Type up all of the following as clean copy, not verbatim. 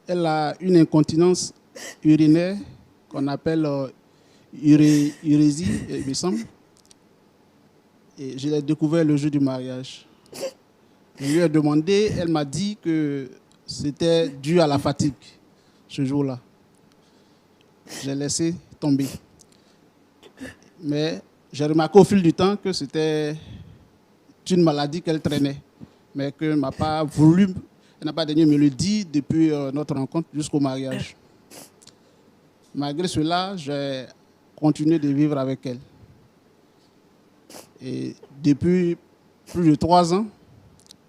Elle a une incontinence urinaire qu'on appelle urésie, il me semble. Et je l'ai découvert le jour du mariage. Je lui ai demandé, elle m'a dit que c'était dû à la fatigue ce jour-là. J'ai laissé tomber. Mais j'ai remarqué au fil du temps que c'était une maladie qu'elle traînait, mais qu'elle n'a pas voulu, elle n'a pas daigné me le dire depuis notre rencontre jusqu'au mariage. Malgré cela, j'ai continué de vivre avec elle. Et depuis plus de 3 ans,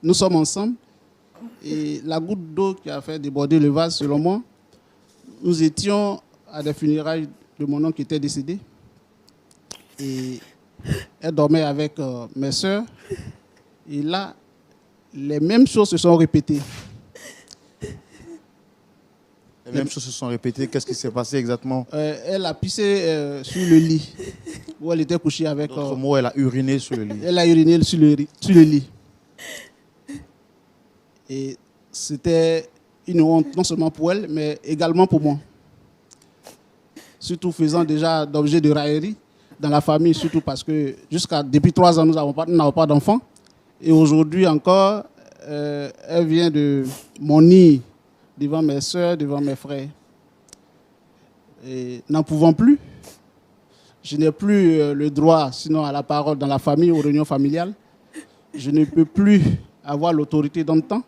nous sommes ensemble. Et la goutte d'eau qui a fait déborder le vase, selon moi, nous étions à des funérailles de mon oncle qui était décédé. Et elle dormait avec mes soeurs. Et là, les mêmes choses se sont répétées. Les mêmes choses se sont répétées. Qu'est-ce qui s'est passé exactement? Elle a pissé sur le lit où elle était couchée avec... D'autres mots, elle a uriné sur le lit. Elle a uriné sur le lit. Et c'était une honte, non seulement pour elle, mais également pour moi. Surtout faisant déjà d'objet de raillerie dans la famille, surtout parce que depuis 3 ans, nous n'avons pas d'enfants. Et aujourd'hui encore, elle vient de mon nid devant mes soeurs, devant mes frères. Et n'en pouvant plus, je n'ai plus le droit, sinon à la parole dans la famille, aux réunions familiales. Je ne peux plus avoir l'autorité d'antan.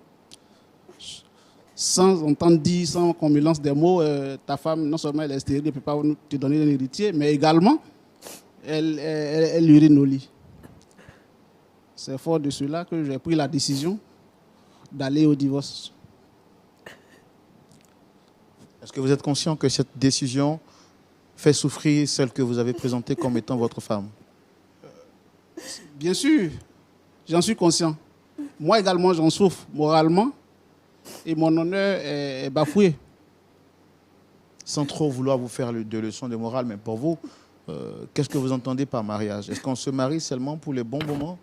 Sans entendre dire, sans qu'on me lance des mots, ta femme, non seulement elle est stérile, elle ne peut pas te donner un héritier, mais également, elle urine au lit. C'est fort de cela que j'ai pris la décision d'aller au divorce. Est-ce que vous êtes conscient que cette décision fait souffrir celle que vous avez présentée comme étant votre femme? Bien sûr, j'en suis conscient. Moi également, j'en souffre moralement et mon honneur est bafoué. Sans trop vouloir vous faire de leçons de morale, mais pour vous, qu'est-ce que vous entendez par mariage? Est-ce qu'on se marie seulement pour les bons moments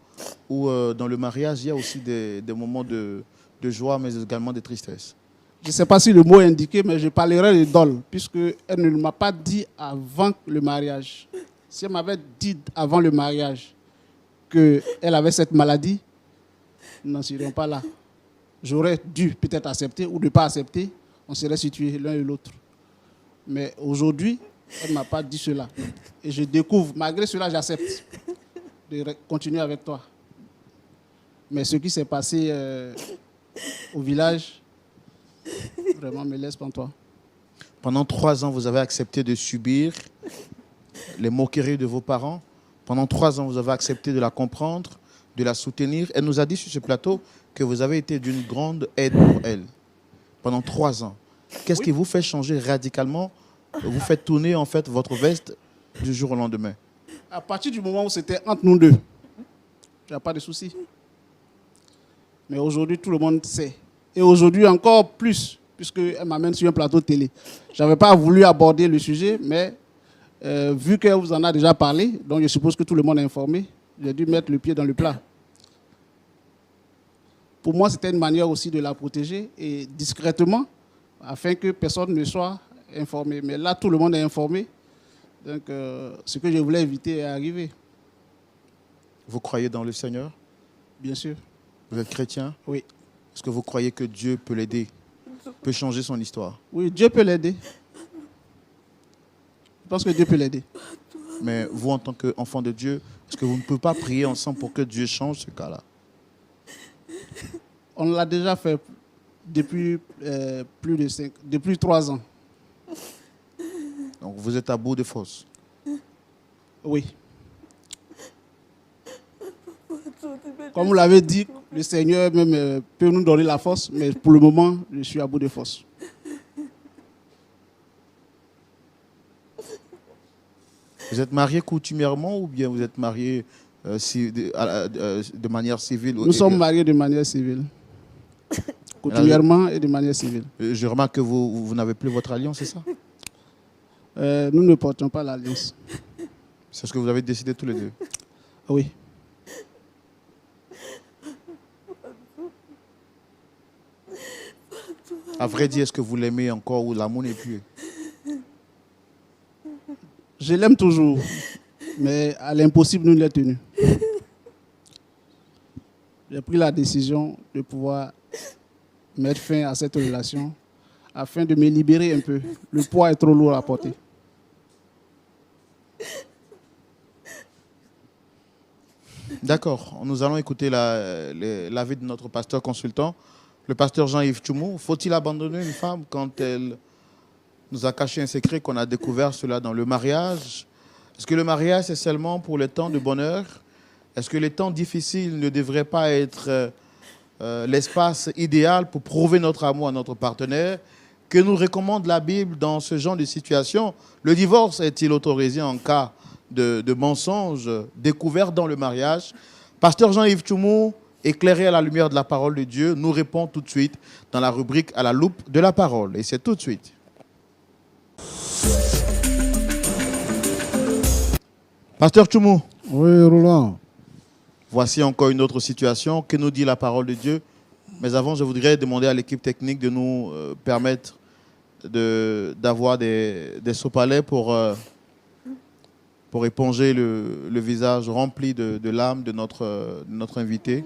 ou dans le mariage, il y a aussi des moments de joie, mais également de tristesse? Je ne sais pas si le mot est indiqué, mais je parlerai de dol, puisqu'elle ne m'a pas dit avant le mariage. Si elle m'avait dit avant le mariage qu'elle avait cette maladie, nous n'en serions pas là. J'aurais dû peut-être accepter ou ne pas accepter, on serait situés l'un et l'autre. Mais aujourd'hui, elle ne m'a pas dit cela. Et je découvre, malgré cela, j'accepte de continuer avec toi. Mais ce qui s'est passé au village, vraiment me laisse pantois. Pendant 3 ans, vous avez accepté de subir les moqueries de vos parents. Pendant 3 ans, vous avez accepté de la comprendre, de la soutenir. Elle nous a dit sur ce plateau que vous avez été d'une grande aide pour elle. Pendant 3 ans. Qu'est-ce qui vous fait changer radicalement? Vous faites tourner en fait votre veste du jour au lendemain. À partir du moment où c'était entre nous deux, il n'y a pas de souci. Mais aujourd'hui, tout le monde sait. Et aujourd'hui, encore plus, puisqu'elle m'amène sur un plateau de télé. Je n'avais pas voulu aborder le sujet, mais vu qu'elle vous en a déjà parlé, donc je suppose que tout le monde est informé, j'ai dû mettre le pied dans le plat. Pour moi, c'était une manière aussi de la protéger et discrètement, afin que personne ne soit informé. Mais là, tout le monde est informé. Donc, ce que je voulais éviter est arrivé. Vous croyez dans le Seigneur? Bien sûr. Vous êtes chrétien? Oui. Est-ce que vous croyez que Dieu peut l'aider, peut changer son histoire? Oui, Dieu peut l'aider. Je pense que Dieu peut l'aider. Mais vous, en tant qu'enfant de Dieu, est-ce que vous ne pouvez pas prier ensemble pour que Dieu change ce cas-là? On l'a déjà fait depuis depuis 3 ans. Donc vous êtes à bout de force? Oui. Comme vous l'avez dit, le Seigneur même peut nous donner la force, mais pour le moment, je suis à bout de force. Vous êtes marié coutumièrement ou bien vous êtes marié de manière civile? Nous sommes mariés de manière civile. Coutumièrement et de manière civile. Je remarque que vous n'avez plus votre alliance, c'est ça? Nous ne portons pas l'alliance. C'est ce que vous avez décidé tous les deux? Oui. À vrai dire, est-ce que vous l'aimez encore ou l'amour n'est plus? Je l'aime toujours, mais à l'impossible, nous l'avons tenu. J'ai pris la décision de pouvoir mettre fin à cette relation afin de me libérer un peu. Le poids est trop lourd à porter. D'accord. Nous allons écouter l'avis de notre pasteur consultant, le pasteur Jean-Yves Tchoumou. Faut-il abandonner une femme quand elle nous a caché un secret qu'on a découvert cela dans le mariage? Est-ce que le mariage, c'est seulement pour les temps de bonheur? Est-ce que les temps difficiles ne devraient pas être l'espace idéal pour prouver notre amour à notre partenaire? Que nous recommande la Bible dans ce genre de situation? Le divorce est-il autorisé en cas de mensonges découverts dans le mariage? Pasteur Jean-Yves Tchoumou, éclairé à la lumière de la parole de Dieu, nous répond tout de suite dans la rubrique à la loupe de la parole. Et c'est tout de suite. Pasteur Tchoumou. Oui, Roland. Voici encore une autre situation. Que nous dit la parole de Dieu? Mais avant, je voudrais demander à l'équipe technique de nous permettre d'avoir des sopalets pour éponger le visage rempli de larmes de notre invité.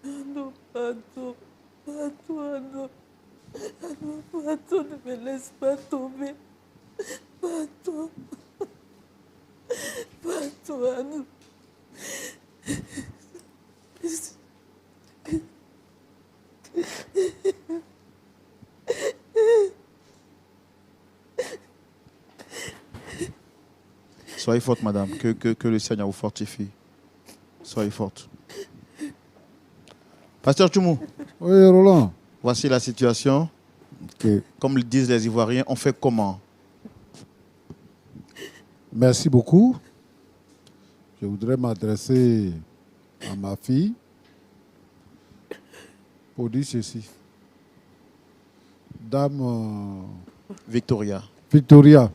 Non, pardon, pardon, ne me laisse pas tomber. Pardon, pardon. Soyez forte, madame. Que le Seigneur vous fortifie. Soyez forte. Pasteur Tchoumou. Oui, Roland. Voici la situation. Okay. Comme le disent les Ivoiriens, on fait comment? Merci beaucoup. Je voudrais m'adresser à ma fille pour dire ceci. Dame Victoria. Victoria,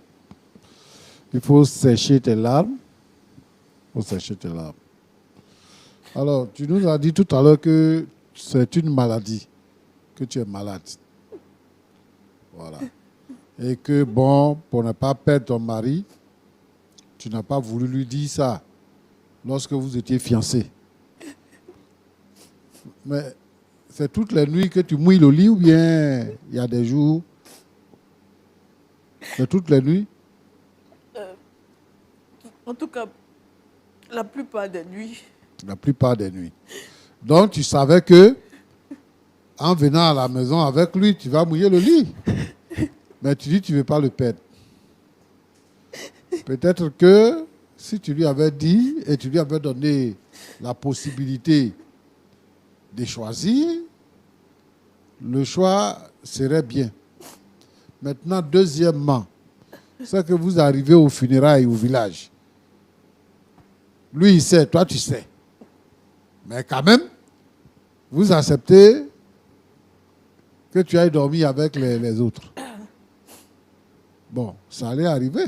il faut sécher tes larmes. Il faut sécher tes larmes. Alors, tu nous as dit tout à l'heure que c'est une maladie, que tu es malade. Voilà. Et que, bon, pour ne pas perdre ton mari, tu n'as pas voulu lui dire ça lorsque vous étiez fiancés. Mais c'est toutes les nuits que tu mouilles le lit ou bien il y a des jours? C'est toutes les nuits? En tout cas, la plupart des nuits. La plupart des nuits. Donc tu savais que en venant à la maison avec lui, tu vas mouiller le lit. Mais tu dis que tu ne veux pas le perdre. Peut-être que si tu lui avais dit et tu lui avais donné la possibilité de choisir, le choix serait bien. Maintenant, deuxièmement, c'est que vous arrivez aux funérailles au village. Lui, il sait, toi, tu sais. Mais quand même, vous acceptez que tu ailles dormir avec les autres. Bon, ça allait arriver.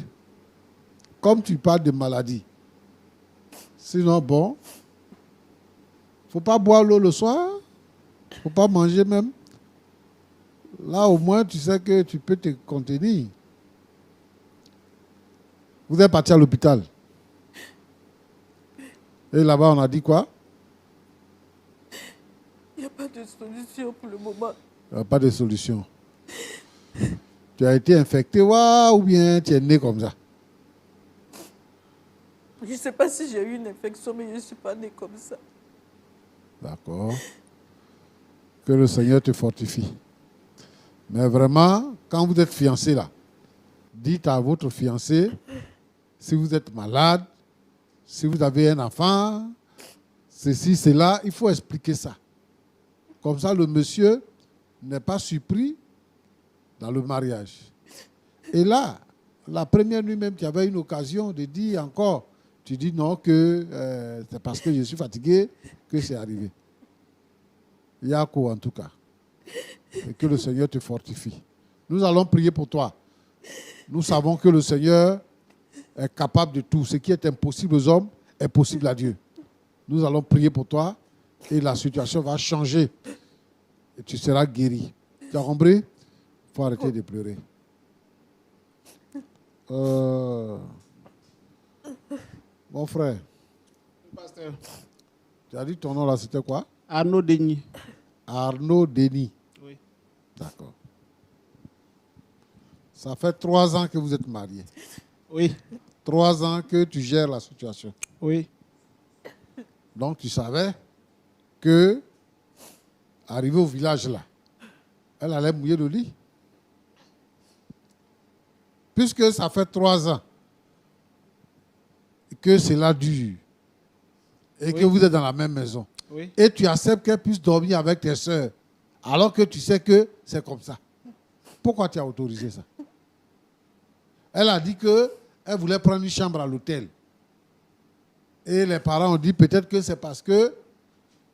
Comme tu parles de maladie. Sinon, bon, il ne faut pas boire l'eau le soir. Il ne faut pas manger même. Là, au moins, tu sais que tu peux te contenir. Vous êtes parti à l'hôpital. Et là-bas, on a dit quoi? Il n'y a pas de solution pour le moment. Il n'y a pas de solution. Tu as été infecté, ou bien tu es né comme ça? Je ne sais pas si j'ai eu une infection, mais je ne suis pas née comme ça. D'accord. Que le Seigneur te fortifie. Mais vraiment, quand vous êtes fiancé là, dites à votre fiancé, si vous êtes malade, si vous avez un enfant, ceci, cela, il faut expliquer ça. Comme ça, le monsieur n'est pas surpris dans le mariage. Et là, la première nuit même, tu avais une occasion de dire encore, tu dis non, que c'est parce que je suis fatigué que c'est arrivé. Yako, en tout cas. Et que le Seigneur te fortifie. Nous allons prier pour toi. Nous savons que le Seigneur est capable de tout. Ce qui est impossible aux hommes est possible à Dieu. Nous allons prier pour toi et la situation va changer. Et tu seras guéri. Tu as compris? faut arrêter de pleurer. Mon frère, Pasteur, tu as dit ton nom là, c'était quoi? Arnaud Denis. Arnaud Denis. Oui. D'accord. Ça fait 3 ans que vous êtes mariés. Oui. 3 ans que tu gères la situation. Oui. Donc tu savais que, arrivé au village là, elle allait mouiller le lit. Puisque ça fait 3 ans que cela dure et que vous êtes dans la même maison, Oui. et tu acceptes qu'elle puisse dormir avec tes soeurs, alors que tu sais que c'est comme ça. Pourquoi tu as autorisé ça? Elle a dit qu'elle voulait prendre une chambre à l'hôtel. Et les parents ont dit peut-être que c'est parce que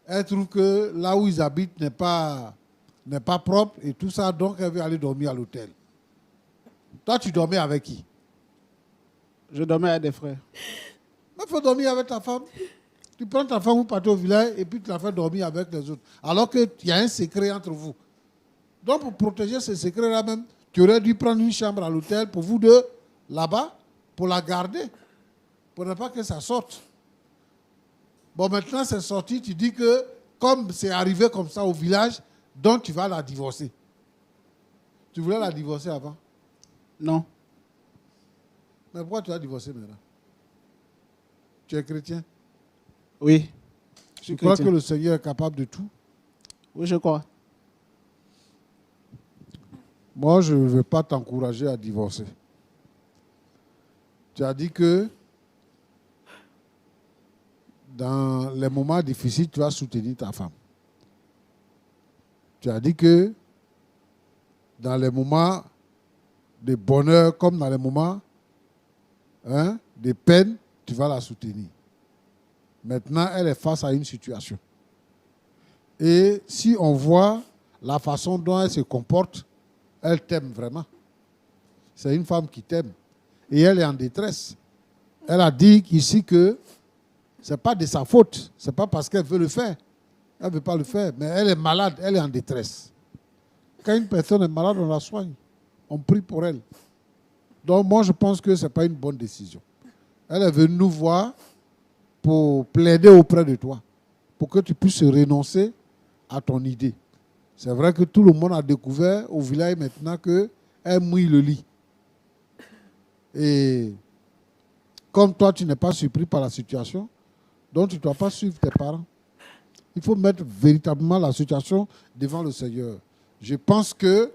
elle trouve que là où ils habitent n'est pas propre et tout ça, donc elle veut aller dormir à l'hôtel. Toi, tu dormais avec qui? Je dormais avec des frères. Mais il faut dormir avec ta femme. Tu prends ta femme, vous partez au village et puis tu la fais dormir avec les autres. Alors qu'il y a un secret entre vous. Donc pour protéger ce secret-là même, tu aurais dû prendre une chambre à l'hôtel pour vous deux, là-bas, pour la garder. Pour ne pas que ça sorte. Bon, maintenant c'est sorti, tu dis que comme c'est arrivé comme ça au village, donc tu vas la divorcer. Tu voulais la divorcer avant? Non. Mais pourquoi tu as divorcé maintenant? Tu es chrétien? Oui. Je suis Tu crois chrétien. que le Seigneur est capable de tout? Oui, je crois. Moi, je ne veux pas t'encourager à divorcer. Tu as dit que dans les moments difficiles, tu vas soutenir ta femme. Tu as dit que dans les moments de bonheur comme dans les moments de peine, tu vas la soutenir. Maintenant, elle est face à une situation. Et si on voit la façon dont elle se comporte, elle t'aime vraiment. C'est une femme qui t'aime. Et elle est en détresse. Elle a dit ici que ce n'est pas de sa faute. Ce n'est pas parce qu'elle veut le faire. Elle ne veut pas le faire. Mais elle est malade. Elle est en détresse. Quand une personne est malade, on la soigne. On prie pour elle. Donc moi, je pense que ce n'est pas une bonne décision. Elle est venue nous voir pour plaider auprès de toi. Pour que tu puisses renoncer à ton idée. C'est vrai que tout le monde a découvert au village maintenant qu'elle mouille le lit. Et comme toi, tu n'es pas surpris par la situation, donc tu ne dois pas suivre tes parents. Il faut mettre véritablement la situation devant le Seigneur. Je pense que,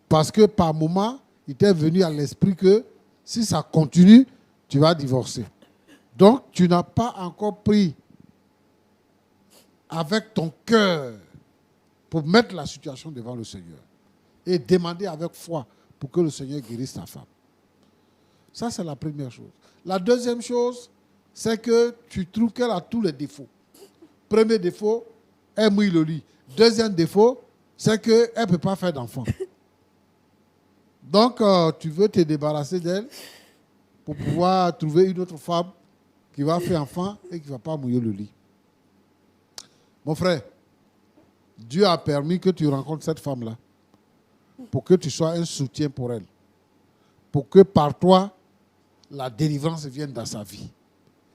parce que par moment, il t'est venu à l'esprit que si ça continue, tu vas divorcer. Donc, tu n'as pas encore pris avec ton cœur pour mettre la situation devant le Seigneur et demander avec foi pour que le Seigneur guérisse ta femme. Ça, c'est la première chose. La deuxième chose, c'est que tu trouves qu'elle a tous les défauts. Premier défaut, elle mouille le lit. Deuxième défaut, c'est qu'elle ne peut pas faire d'enfant. Donc, tu veux te débarrasser d'elle pour pouvoir trouver une autre femme qui va faire enfant et qui ne va pas mouiller le lit. Mon frère, Dieu a permis que tu rencontres cette femme-là pour que tu sois un soutien pour elle. Pour que par toi, la délivrance vienne dans sa vie.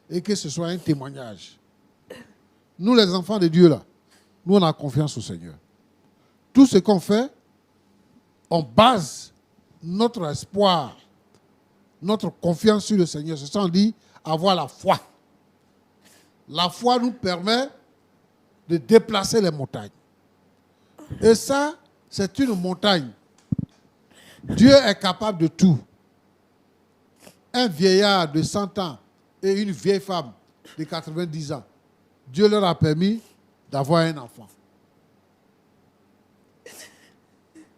Et que ce soit un témoignage. Nous, les enfants de Dieu, là, nous, on a confiance au Seigneur. Tout ce qu'on fait, on base notre espoir, notre confiance sur le Seigneur. C'est ça qu'on dit avoir la foi. La foi nous permet de déplacer les montagnes. Et ça, c'est une montagne. Dieu est capable de tout. Un vieillard de 100 ans et une vieille femme de 90 ans, Dieu leur a permis d'avoir un enfant.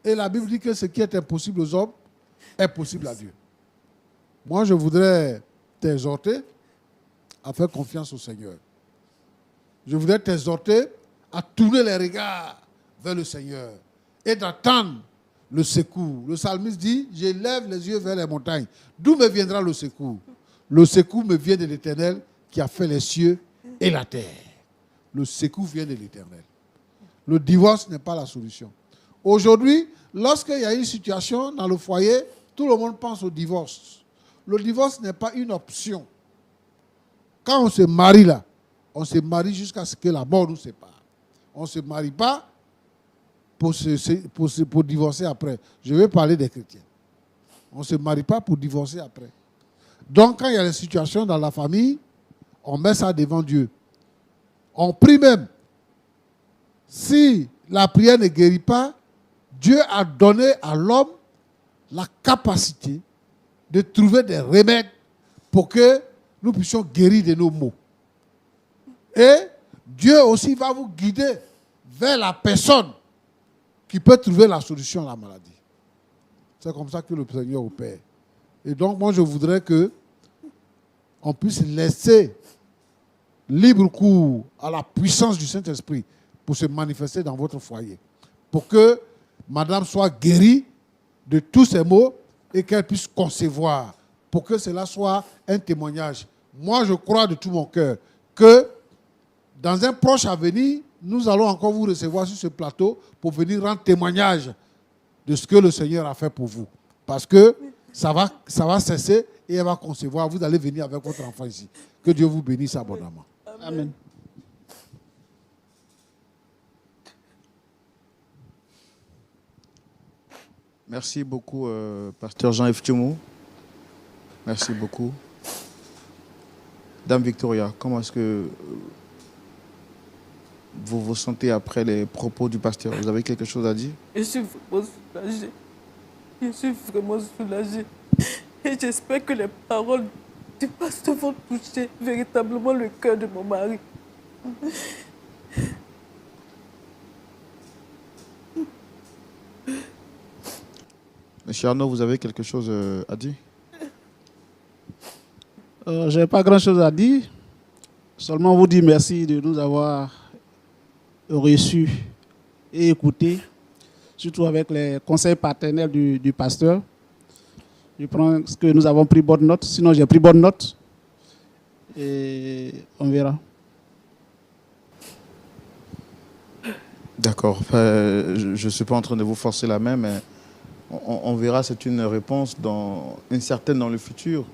Et la Bible dit que ce qui est impossible aux hommes est possible à Dieu. Moi, je voudrais t'exhorter à faire confiance au Seigneur. Je voudrais t'exhorter à tourner les regards vers le Seigneur et d'attendre le secours. Le psalmiste dit, je lève les yeux vers les montagnes. D'où me viendra le secours? Le secours me vient de l'Éternel qui a fait les cieux et la terre. Le secours vient de l'Éternel. Le divorce n'est pas la solution. Aujourd'hui, lorsqu'il y a une situation dans le foyer, tout le monde pense au divorce. Le divorce n'est pas une option. Quand on se marie là, on se marie jusqu'à ce que la mort nous sépare. On ne se marie pas pour divorcer après. Je vais parler des chrétiens. On ne se marie pas pour divorcer après. Donc, quand il y a des situations dans la famille, on met ça devant Dieu. On prie même. Si la prière ne guérit pas, Dieu a donné à l'homme la capacité de trouver des remèdes pour que nous puissions guérir de nos maux. Et Dieu aussi va vous guider vers la personne qui peut trouver la solution à la maladie. C'est comme ça que le Seigneur opère. Et donc, moi, je voudrais que on puisse laisser libre cours à la puissance du Saint-Esprit pour se manifester dans votre foyer. Pour que madame soit guérie de tous ses maux et qu'elle puisse concevoir. Pour que cela soit un témoignage. Moi, je crois de tout mon cœur que dans un proche avenir, nous allons encore vous recevoir sur ce plateau pour venir rendre témoignage de ce que le Seigneur a fait pour vous. Parce que ça va cesser et elle va concevoir. Vous allez venir avec votre enfant ici. Que Dieu vous bénisse abondamment. Amen. Merci beaucoup, pasteur Jean-Yves Tchumou. Merci beaucoup. Dame Victoria, comment est-ce que vous vous sentez après les propos du pasteur? Vous avez quelque chose à dire? Je suis vraiment soulagée. Je suis vraiment soulagée. Et j'espère que les paroles du pasteur vont toucher véritablement le cœur de mon mari. Monsieur Arnaud, vous avez quelque chose à dire? Je n'ai pas grand-chose à dire. Seulement vous dire merci de nous avoir reçus et écoutés, surtout avec les conseils paternels du pasteur. Je pense que nous avons pris bonne note. Sinon, j'ai pris bonne note. Et on verra. D'accord. Je ne suis pas en train de vous forcer la main, mais on verra. C'est une réponse incertaine dans le futur.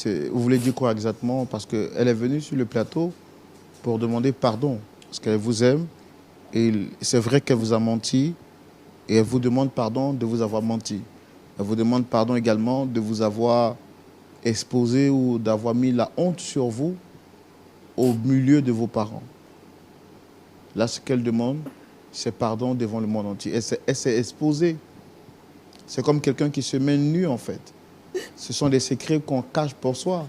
Vous voulez dire quoi exactement? Parce qu'elle est venue sur le plateau pour demander pardon. Parce qu'elle vous aime. Et c'est vrai qu'elle vous a menti. Et elle vous demande pardon de vous avoir menti. Elle vous demande pardon également de vous avoir exposé ou d'avoir mis la honte sur vous au milieu de vos parents. Là, ce qu'elle demande, c'est pardon devant le monde entier. Elle s'est exposée. C'est comme quelqu'un qui se met nu, en fait. Ce sont des secrets qu'on cache pour soi.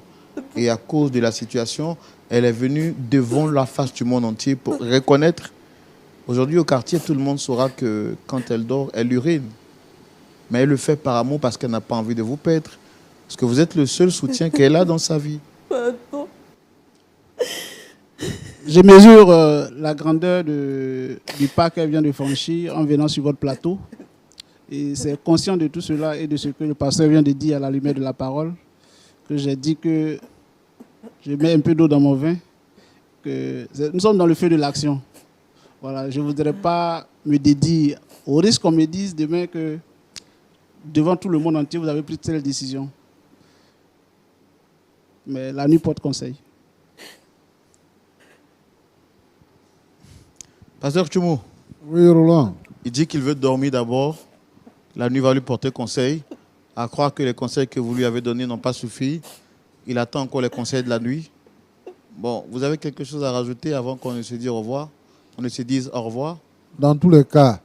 Et à cause de la situation, elle est venue devant la face du monde entier pour reconnaître. Aujourd'hui, au quartier, tout le monde saura que quand elle dort, elle urine. Mais elle le fait par amour parce qu'elle n'a pas envie de vous perdre. Parce que vous êtes le seul soutien qu'elle a dans sa vie. Pardon. Je mesure la grandeur du pas qu'elle vient de franchir en venant sur votre plateau. Et c'est conscient de tout cela et de ce que le pasteur vient de dire à la lumière de la parole, que j'ai dit que je mets un peu d'eau dans mon vin, que nous sommes dans le feu de l'action. Voilà, je ne voudrais pas me dédier au risque qu'on me dise demain que devant tout le monde entier, vous avez pris telle décision. Mais la nuit porte conseil. Pasteur Tchumou. Oui, Roland. Il dit qu'il veut dormir d'abord. La nuit va lui porter conseil. À croire que les conseils que vous lui avez donnés n'ont pas suffi. Il attend encore les conseils de la nuit. Bon, vous avez quelque chose à rajouter avant qu'on ne se dise au revoir? On ne se dise au revoir? Dans tous les cas,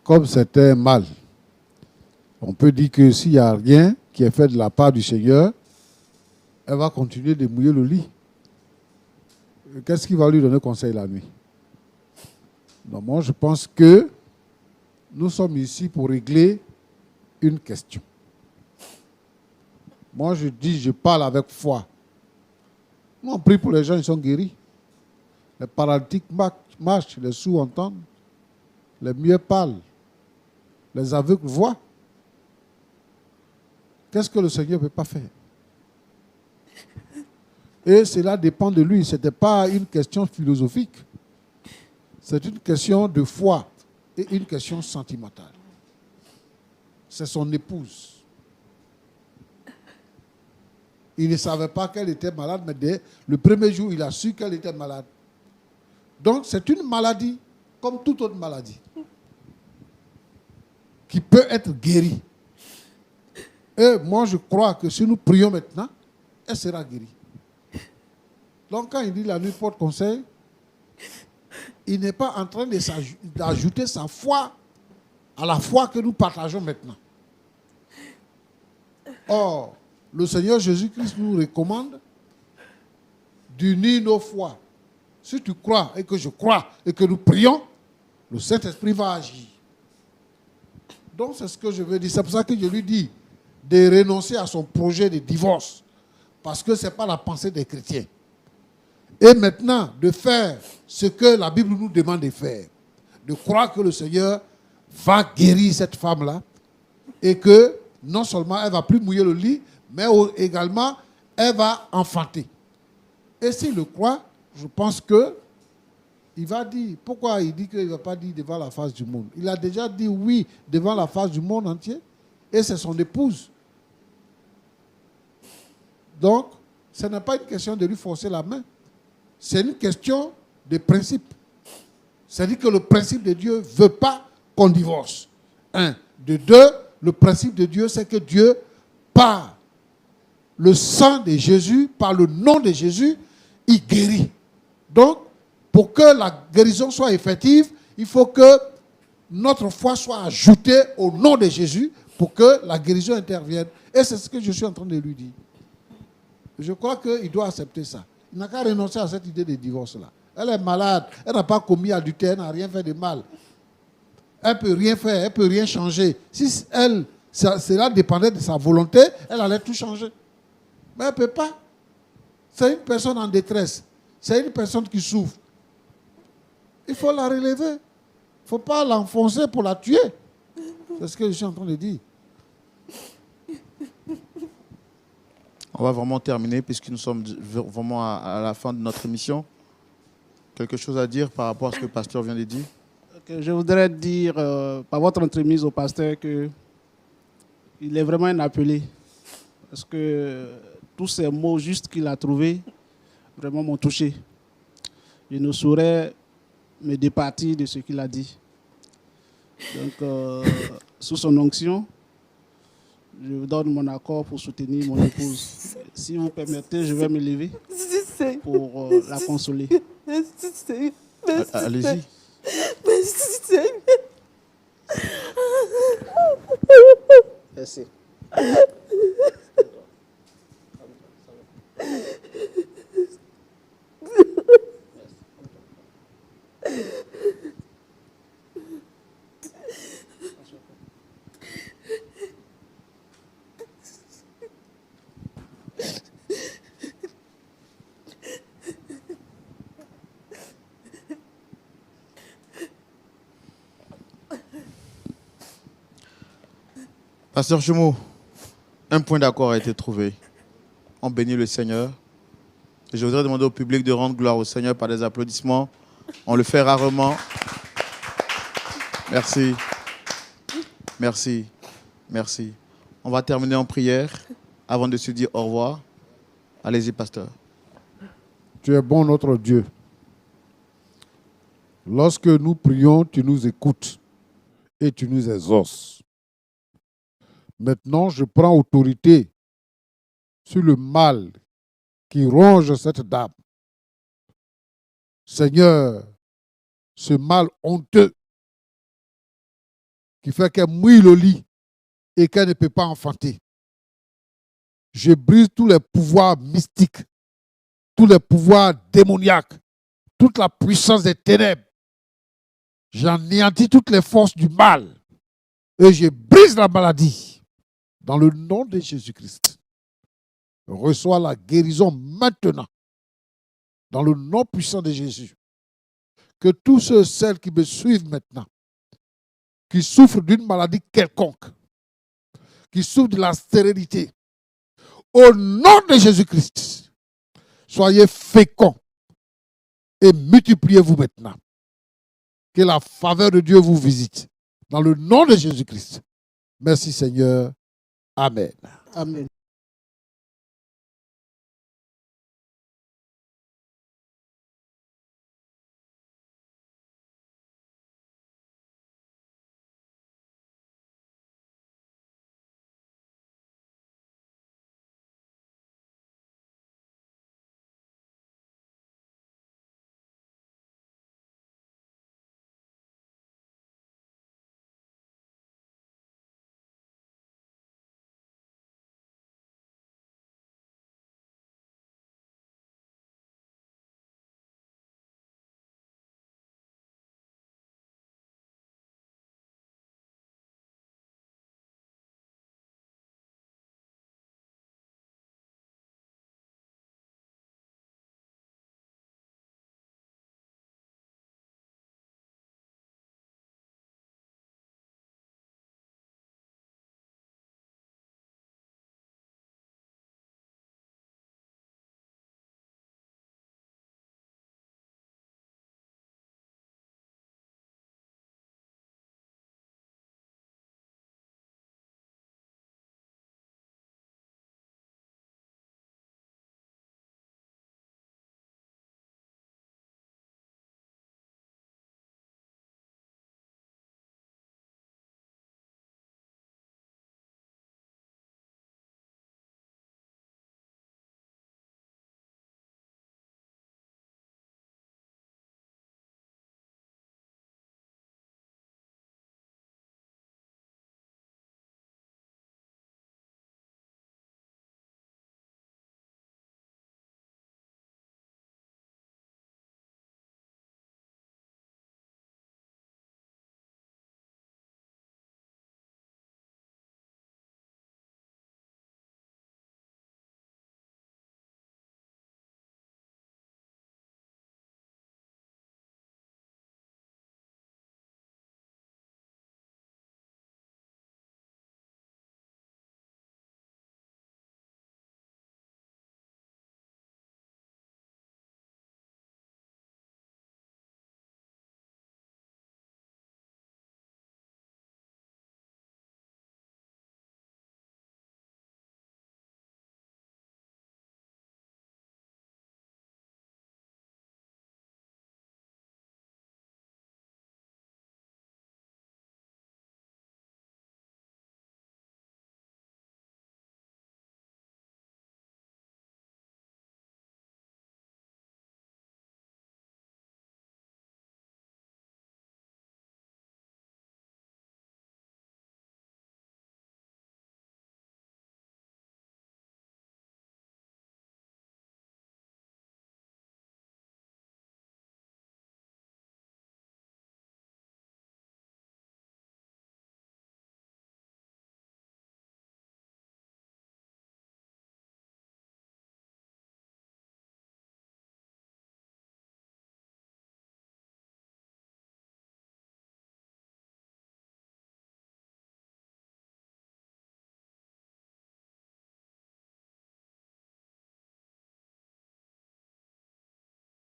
comme c'était mal, on peut dire que s'il n'y a rien qui est fait de la part du Seigneur, elle va continuer de mouiller le lit. Qu'est-ce qui va lui donner conseil la nuit? Donc moi, je pense que nous sommes ici pour régler une question. Moi, je dis, je parle avec foi. Nous, on prie pour les gens, ils sont guéris. Les paralytiques marchent, les sourds entendent, les muets parlent, les aveugles voient. Qu'est-ce que le Seigneur ne peut pas faire? Et cela dépend de lui. Ce n'était pas une question philosophique. C'est une question de foi et une question sentimentale. c'est son épouse. Il ne savait pas qu'elle était malade, mais dès le premier jour, il a su qu'elle était malade. Donc, c'est une maladie, comme toute autre maladie, qui peut être guérie. Et moi, je crois que si nous prions maintenant, elle sera guérie. Donc, quand il dit la nuit porte conseil, il n'est pas en train d'ajouter sa foi à la foi que nous partageons maintenant. Or, le Seigneur Jésus-Christ nous recommande d'unir nos foi. Si tu crois et que je crois et que nous prions, le Saint-Esprit va agir. Donc, c'est ce que je veux dire. C'est pour ça que je lui dis de renoncer à son projet de divorce. Parce que ce n'est pas la pensée des chrétiens. Et maintenant, de faire ce que la Bible nous demande de faire. De croire que le Seigneur va guérir cette femme-là. Et que non seulement elle ne va plus mouiller le lit, mais également elle va enfanter. Et s'il le croit, je pense que il va dire, pourquoi il dit qu'il ne va pas dire devant la face du monde? Il a déjà dit oui devant la face du monde entier. Et c'est son épouse. Donc, ce n'est pas une question de lui forcer la main. C'est une question de principe. C'est-à-dire que le principe de Dieu ne veut pas qu'on divorce. Un. De deux, le principe de Dieu, c'est que Dieu, par le sang de Jésus, par le nom de Jésus, il guérit. Donc, pour que la guérison soit effective, il faut que notre foi soit ajoutée au nom de Jésus pour que la guérison intervienne. Et c'est ce que je suis en train de lui dire. Je crois qu'il doit accepter ça. Il n'a qu'à renoncer à cette idée de divorce-là. Elle est malade, elle n'a pas commis adultère, elle n'a rien fait de mal. Elle ne peut rien faire, elle ne peut rien changer. Si cela dépendait de sa volonté, elle allait tout changer. Mais elle ne peut pas. C'est une personne en détresse. C'est une personne qui souffre. Il faut la relever. Il ne faut pas l'enfoncer pour la tuer. C'est ce que je suis en train de dire. On va vraiment terminer puisque nous sommes vraiment à la fin de notre émission. Quelque chose à dire par rapport à ce que le pasteur vient de dire? Je voudrais dire, par votre entremise au pasteur, qu'il est vraiment un appelé. Parce que tous ces mots justes qu'il a trouvés, vraiment m'ont touché. Je ne saurais me départir de ce qu'il a dit. Donc, sous son onction, je vous donne mon accord pour soutenir mon épouse. Si vous permettez, je vais me lever pour la consoler. Allez-y. Merci, Seigneur. Merci. Pasteur Jumeau, un point d'accord a été trouvé. On bénit le Seigneur. Et je voudrais demander au public de rendre gloire au Seigneur par des applaudissements. On le fait rarement. Merci. Merci. Merci. On va terminer en prière avant de se dire au revoir. Allez-y, pasteur. Tu es bon, notre Dieu. Lorsque nous prions, tu nous écoutes et tu nous exauces. Maintenant, je prends autorité sur le mal qui ronge cette dame. Seigneur, ce mal honteux qui fait qu'elle mouille le lit et qu'elle ne peut pas enfanter. Je brise tous les pouvoirs mystiques, tous les pouvoirs démoniaques, toute la puissance des ténèbres. J'anéantis toutes les forces du mal et je brise la maladie. Dans le nom de Jésus-Christ, reçois la guérison maintenant. Dans le nom puissant de Jésus. Que tous ceux et celles qui me suivent maintenant, qui souffrent d'une maladie quelconque, qui souffrent de la stérilité, au nom de Jésus-Christ, soyez féconds et multipliez-vous maintenant. Que la faveur de Dieu vous visite. Dans le nom de Jésus-Christ. Merci Seigneur. Amen. Amen.